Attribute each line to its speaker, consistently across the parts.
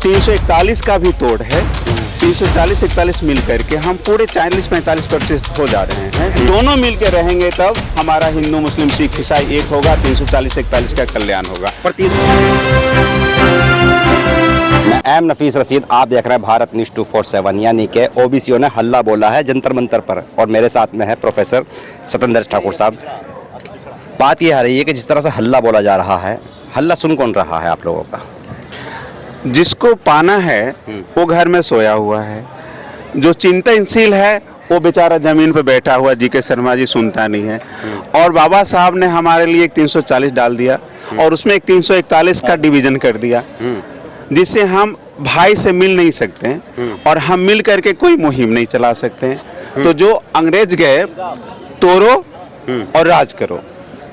Speaker 1: 341 का भी तोड़ है। 340-41 मिल करके हम पूरे 40-45% हो जा रहे हैं। दोनों मिल के रहेंगे तब हमारा हिंदू मुस्लिम सिख ईसाई एक होगा, 340-41 का कल्याण होगा।
Speaker 2: मैं एम नफीस रशीद, आप देख रहे हैं भारत न्यूज़ 247। यानी कि ओबीसीओ ने हल्ला बोला है जंतर मंतर पर, और मेरे साथ में है प्रोफेसर सतेंद्र ठाकुर साहब। बात यह आ रही है कि जिस तरह से हल्ला बोला जा रहा है, हल्ला सुन कौन रहा है आप लोगों का?
Speaker 1: जिसको पाना है वो घर में सोया हुआ है, जो चिंतनशील है वो बेचारा जमीन पे बैठा हुआ। जीके शर्मा जी सुनता नहीं है। और बाबा साहब ने हमारे लिए एक 340 डाल दिया और उसमें एक 341 का डिवीजन कर दिया, जिससे हम भाई से मिल नहीं सकते और हम मिल करके कोई मुहिम नहीं चला सकते। तो जो अंग्रेज गए तोड़ो और राज करो।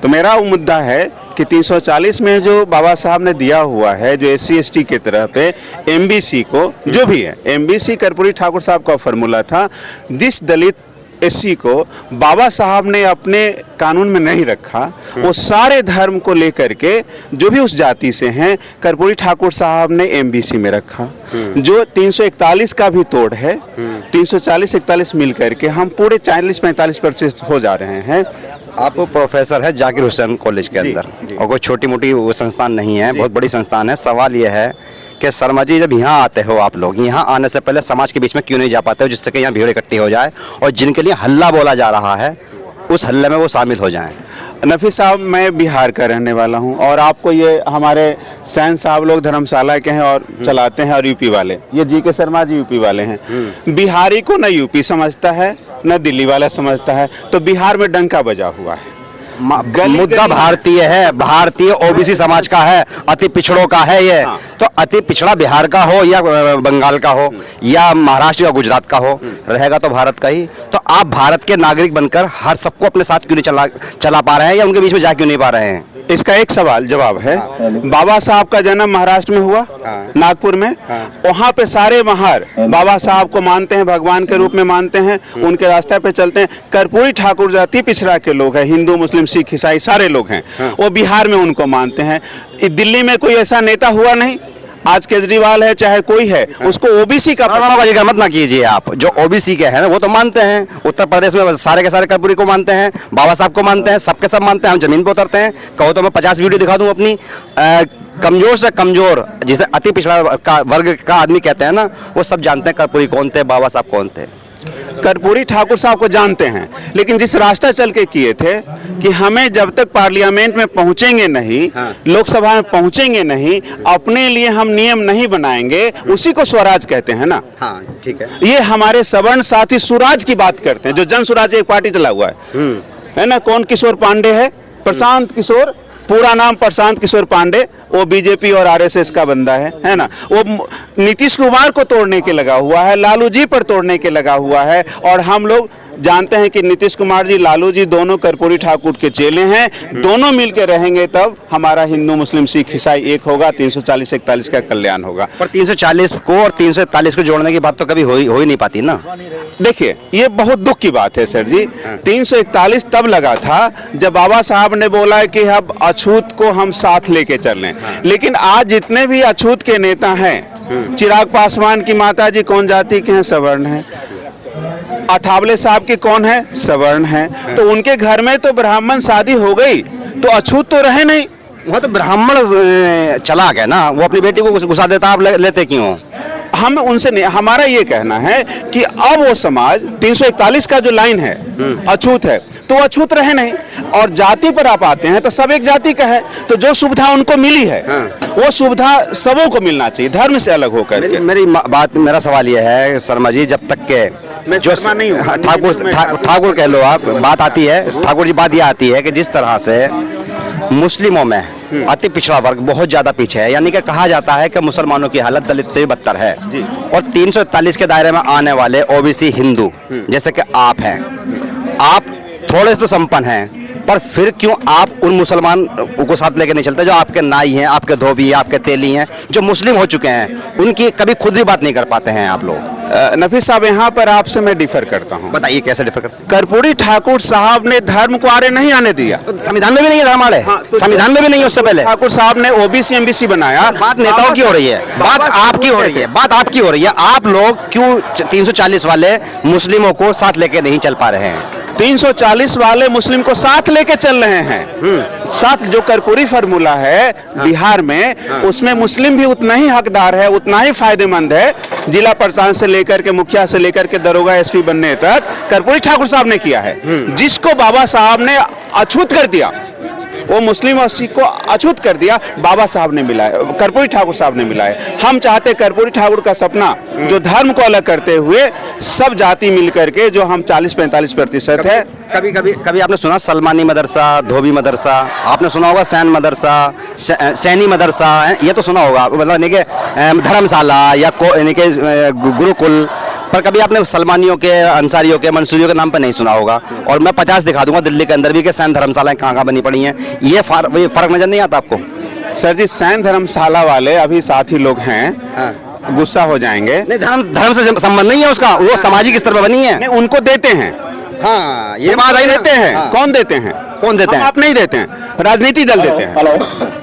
Speaker 1: तो मेरा वो मुद्दा है कि 340 में जो बाबा साहब ने दिया हुआ है, जो SC/ST के तरह पे MBC को, जो भी है MBC कर्पूरी ठाकुर साहब का फॉर्मूला था। जिस दलित SC को बाबा साहब ने अपने कानून में नहीं रखा, वो सारे धर्म को लेकर के जो भी उस जाति से हैं, कर्पूरी ठाकुर साहब ने MBC में रखा। जो 341 का भी तोड़ है, 340-41 मिल करके हम पूरे 40-45% हो जा रहे हैं।
Speaker 2: आप प्रोफेसर है जाकिर हुसैन कॉलेज के अंदर, और कोई छोटी मोटी वो संस्थान नहीं है, बहुत बड़ी संस्थान है। सवाल ये है कि शर्मा जी, जब यहाँ आते हो आप लोग, यहाँ आने से पहले समाज के बीच में क्यों नहीं जा पाते हो, जिससे कि यहाँ भीड़ इकट्ठी हो जाए और जिनके लिए हल्ला बोला जा रहा है उस हल्ले में वो शामिल हो जाएं?
Speaker 1: नफी साहब, मैं बिहार का रहने वाला हूं और आपको ये हमारे सैन साहब लोग धर्मशाला के हैं और चलाते हैं, और यूपी वाले, ये जीके शर्मा जी यूपी वाले हैं। बिहारी को न यूपी समझता है न दिल्ली वाला समझता है, तो बिहार में डंका बजा हुआ है।
Speaker 2: मुद्दा भारतीय है, भारतीय ओबीसी समाज का है, अति पिछड़ों का है ये। तो अति पिछड़ा बिहार का हो या बंगाल का हो या महाराष्ट्र या गुजरात का हो, रहेगा तो भारत का ही। तो आप भारत के नागरिक बनकर हर सबको अपने साथ क्यों नहीं चला पा रहे हैं, या उनके बीच में जा क्यों नहीं पा रहे हैं?
Speaker 1: इसका एक सवाल जवाब है। बाबा साहब का जन्म महाराष्ट्र में हुआ, नागपुर में। वहाँ पे सारे महार बाबा साहब को मानते हैं, भगवान के रूप में मानते हैं, उनके रास्ते पे चलते हैं। कर्पूरी ठाकुर जाति पिछड़ा के लोग हैं, हिंदू मुस्लिम सिख ईसाई सारे लोग हैं, वो बिहार में उनको मानते हैं। दिल्ली में कोई ऐसा नेता हुआ नहीं, आज केजरीवाल है चाहे कोई है, उसको ओबीसी का
Speaker 2: जिक्र मत ना कीजिए आप। जो ओबीसी के हैं वो तो मानते हैं, उत्तर प्रदेश में सारे के सारे कर्पूरी को मानते हैं, बाबा साहब को मानते हैं, सबके सब मानते हैं। हम जमीन पे उतरते हैं, कहो तो मैं 50 वीडियो दिखा दूं अपनी। कमजोर से कमजोर, जिसे अति पिछड़ा का वर्ग का आदमी कहते हैं ना, वो सब जानते हैं कर्पूरी कौन थे, बाबा साहब कौन थे।
Speaker 1: कर्पूरी ठाकुर साहब को जानते हैं, लेकिन जिस रास्ता चल के किए थे कि हमें जब तक पार्लियामेंट में पहुंचेंगे नहीं, लोकसभा में पहुंचेंगे नहीं, अपने लिए हम नियम नहीं बनाएंगे, उसी को स्वराज कहते हैं ना।
Speaker 2: हाँ, ठीक है।
Speaker 1: ये हमारे सवर्ण साथी सुराज की बात करते हैं, जो जन सुराज एक पार्टी चला हुआ है ना। कौन किशोर पांडे है? प्रशांत किशोर, पूरा नाम प्रशांत किशोर पांडे। वो बीजेपी और आरएसएस का बंदा है ना। वो नीतीश कुमार को तोड़ने के लगा हुआ है, लालू जी पर तोड़ने के लगा हुआ है। और हम लोग जानते हैं कि नीतीश कुमार जी, लालू जी दोनों कर्पूरी ठाकुर के चेले हैं। दोनों मिलके रहेंगे तब हमारा हिंदू मुस्लिम सिख ईसाई एक होगा, 340-41 का कल्याण होगा।
Speaker 2: पर 340 को और 341 को जोड़ने की बात तो कभी हो ही नहीं पाती ना।
Speaker 1: देखिए, ये बहुत दुख की बात है सर जी। 341 तब लगा था जब बाबा साहब ने बोला कि अब अछूत को हम साथ लेके चलें। लेकिन आज जितने भी अछूत के नेता हैं, चिराग पासवान की माता जी कौन जाति के हैं? सवर्ण है। अठावले साहब की कौन है? सवर्ण है। तो उनके घर में तो ब्राह्मण शादी हो गई, तो अछूत तो रहे नहीं।
Speaker 2: वह तो ब्राह्मण चला गया ना, वो अपनी बेटी को घुसा देता, आप लेते क्यों?
Speaker 1: हम उनसे नहीं, हमारा ये कहना है कि अब वो समाज 341 का जो लाइन है अछूत है, तो अछूत रहे नहीं। और जाति पर आप आते हैं तो सब एक जाति का है, तो जो सुविधा उनको मिली है वो सुविधा सबों को मिलना चाहिए, धर्म से अलग होकर के।
Speaker 2: मेरा सवाल ये है शर्मा जी, जब तक के जो ठाकुर कह लो आप, बात आती है ठाकुर जी, बात ये आती है कि जिस तरह से मुस्लिमों में अति पिछड़ा वर्ग बहुत ज्यादा पीछे है, यानी कि कहा जाता है कि मुसलमानों की हालत दलित से भी बदतर है। और 341 के दायरे में आने वाले ओबीसी हिंदू जैसे कि आप हैं, आप थोड़े तो संपन्न हैं, पर फिर क्यों आप उन मुसलमान को साथ लेके नहीं चलते जो आपके नाई हैं, आपके धोबी हैं, आपके तेली हैं, जो मुस्लिम हो चुके हैं, उनकी कभी खुद भी बात नहीं कर पाते हैं आप लोग?
Speaker 1: नफीस साहब, यहाँ पर आपसे मैं डिफर करता हूँ।
Speaker 2: बताइए कैसे डिफर करते हैं?
Speaker 1: कर्पूरी ठाकुर साहब ने धर्म को आड़े नहीं आने दिया।
Speaker 2: तो संविधान में भी नहीं है धर्म आड़े?
Speaker 1: तो
Speaker 2: संविधान में भी नहीं है उससे पहले।
Speaker 1: ठाकुर साहब ने ओबीसी एमबीसी बनाया।
Speaker 2: बात नेताओं की हो रही है, बात आपकी हो रही है, बात आपकी हो रही है। आप लोग क्यों 340 वाले मुस्लिमों को साथ लेके नहीं चल पा रहे हैं?
Speaker 1: 340 वाले मुस्लिम को साथ लेके चल रहे हैं। साथ जो कर्पूरी फार्मूला है बिहार में, उसमें मुस्लिम भी उतना ही हकदार है, उतना ही फायदेमंद है। जिला प्रशासन से लेकर के मुखिया से लेकर के दरोगा एसपी बनने तक कर्पूरी ठाकुर साहब ने किया है। जिसको बाबा साहब ने अछूत कर दिया, वो मुस्लिम और सिख को अछूत कर दिया, बाबा साहब ने मिलाया, कर्पूरी ठाकुर साहब ने मिलाया। हम चाहते कर्पूरी ठाकुर का सपना जो धर्म को अलग करते हुए सब जाति मिल करके, जो हम 40-45% है।
Speaker 2: कभी आपने सुना सलमानी मदरसा, धोबी मदरसा, आपने सुना होगा सैन मदरसा, सैनी मदरसा, ये तो सुना होगा, मतलब यानी कि धर्मशाला या यानी कि गुरुकुल, पर कभी आपने सलमानियों के, अंसारियों के, मंसूरियों के नाम पर नहीं सुना होगा। और मैं 50 दिखा दूंगा दिल्ली के अंदर भी कि सैन धर्मशालाएं कहाँ बनी पड़ी हैं। ये फर्क नजर नहीं आता आपको?
Speaker 1: सर जी, सैन धर्मशाला वाले अभी साथी लोग हैं, गुस्सा हो जाएंगे।
Speaker 2: नहीं, धर्म से संबंध नहीं है उसका, वो सामाजिक स्तर पर बनी है।
Speaker 1: नहीं, उनको देते हैं।
Speaker 2: हाँ,
Speaker 1: ये बात आई देते हैं।
Speaker 2: हाँ।
Speaker 1: कौन देते हैं?
Speaker 2: कौन देते हैं?
Speaker 1: आप नहीं देते हैं, राजनीति दल देते हैं।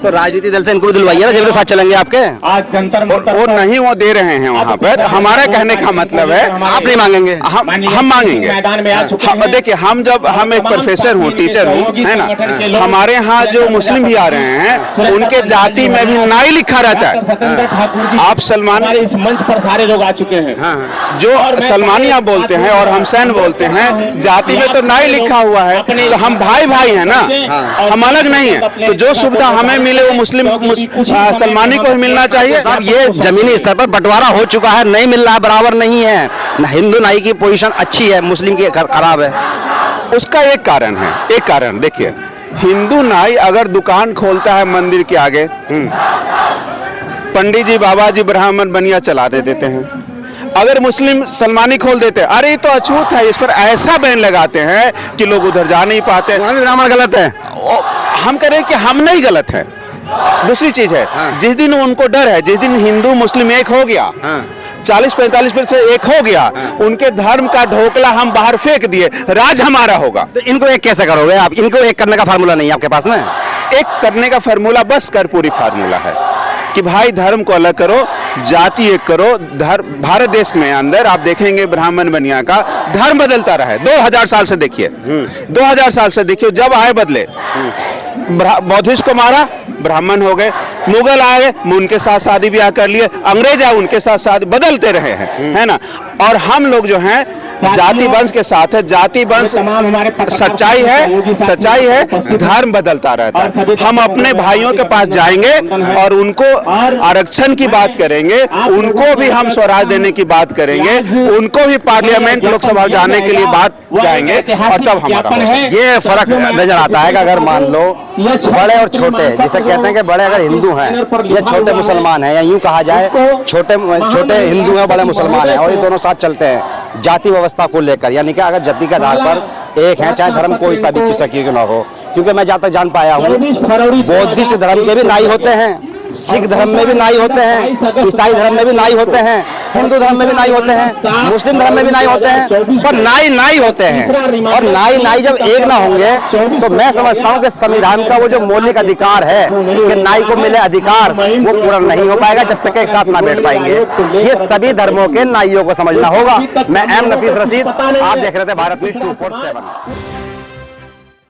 Speaker 2: तो राजनीति दल से इनको भी दिलवाइए ना, जब साथ चलेंगे आपके।
Speaker 3: आज जंतर मंतर
Speaker 1: वो नहीं, वो दे रहे हैं वहाँ पर। हमारा कहने का मतलब है,
Speaker 2: आप नहीं मांगेंगे?
Speaker 1: हम मांगेंगे।
Speaker 3: मैदान में आ चुके हैं।
Speaker 1: देखिए, हम एक प्रोफेसर हूँ, टीचर हूँ, है ना। हमारे यहाँ जो मुस्लिम भी आ रहे हैं, उनके जाति में भी नाई लिखा रहता है। आप सलमान,
Speaker 3: इस मंच पर सारे लोग आ चुके हैं।
Speaker 1: जो सलमानिया बोलते हैं और हम सैन बोलते हैं, जाति में तो नाई लिखा हुआ है। तो हम भाई भाई है ना, हम अलग नहीं है। तो जो सुविधा हमें मिले वो मुस्लिम सलमानी को भी मिलना चाहिए।
Speaker 2: साहब, ये जमीनी स्तर पर बंटवारा हो चुका है, नहीं मिल रहा, बराबर नहीं है। हिंदू नाई की पोजीशन अच्छी है, मुस्लिम की खराब है।
Speaker 1: उसका एक कारण है, एक कारण देखिए, हिंदू नाई अगर दुकान खोलता है मंदिर के आगे, पंडित जी, बाबा जी, ब्राह्मण बनिया चला देते हैं। अगर मुस्लिम सलमानी खोल देते हैं, अरे ये तो अछूत है, इस पर ऐसा बैन लगाते हैं कि लोग उधर जा नहीं पाते।
Speaker 2: ब्राह्मण गलत है,
Speaker 1: हम कह रहे हैं कि हम नहीं गलत है। दूसरी चीज है, जिस दिन उनको डर है, जिस दिन हिंदू मुस्लिम एक हो गया, 40-45% एक हो गया, उनके धर्म का ढोकला हम बाहर फेंक दिए, राज हमारा होगा।
Speaker 2: तो इनको एक कैसे करोगे आप? इनको एक करने का फार्मूला नहीं है आपके पास में?
Speaker 1: एक करने का फार्मूला बस कर्पूरी फार्मूला है कि भाई धर्म को अलग करो, जाति एक करो। भारत देश में अंदर आप देखेंगे ब्राह्मण बनिया का धर्म बदलता रहा है। 2000 साल से देखिए, 2000 साल से देखिए, जब आए बदले। बौद्धिस्ट को मारा, ब्राह्मण हो गए। मुगल आए, उनके साथ शादी ब्याह कर लिए। अंग्रेज आए, उनके साथ शादी, बदलते रहे हैं, है ना। और हम लोग जो हैं जाति वंश के साथ है। जाति वंश सच्चाई है, सच्चाई है, धर्म बदलता रहता है। हम अपने भाइयों के पास जाएंगे और उनको आरक्षण की बात करेंगे, उनको भी हम स्वराज देने की बात करेंगे, उनको भी पार्लियामेंट लोकसभा जाने के लिए बात जाएंगे, और तब हमारा
Speaker 2: ये फर्क नजर आता है कि अगर मान लो बड़े और छोटे, जिसे कहते हैं कि बड़े अगर हिंदू हैं या छोटे मुसलमान हैं, या यूं कहा जाए छोटे हिंदू हैं, बड़े मुसलमान हैं, और ये दोनों साथ चलते हैं जाति व्यवस्था को लेकर। यानी कि अगर जाति के आधार पर एक है, चाहे धर्म कोई सा भी किसी की ना हो। क्योंकि मैं जहाँ तक जान पाया हूँ, बौद्धिस्ट धर्म के भी नाई होते हैं, सिख धर्म में भी नाई होते हैं, ईसाई धर्म में भी नाई होते हैं, हिंदू धर्म में भी नाई होते हैं, मुस्लिम धर्म में भी नाई होते हैं, पर नाई होते हैं। और नाई जब एक ना होंगे तो मैं समझता हूँ कि संविधान का वो जो मौलिक अधिकार है कि नाई को मिले अधिकार, वो पूरा नहीं हो पाएगा जब तक एक साथ ना बैठ पाएंगे। ये सभी धर्मों के नाइयों को समझना होगा। मैं एम नफीस रशीद, आप देख रहे थे भारत न्यूज़ 247।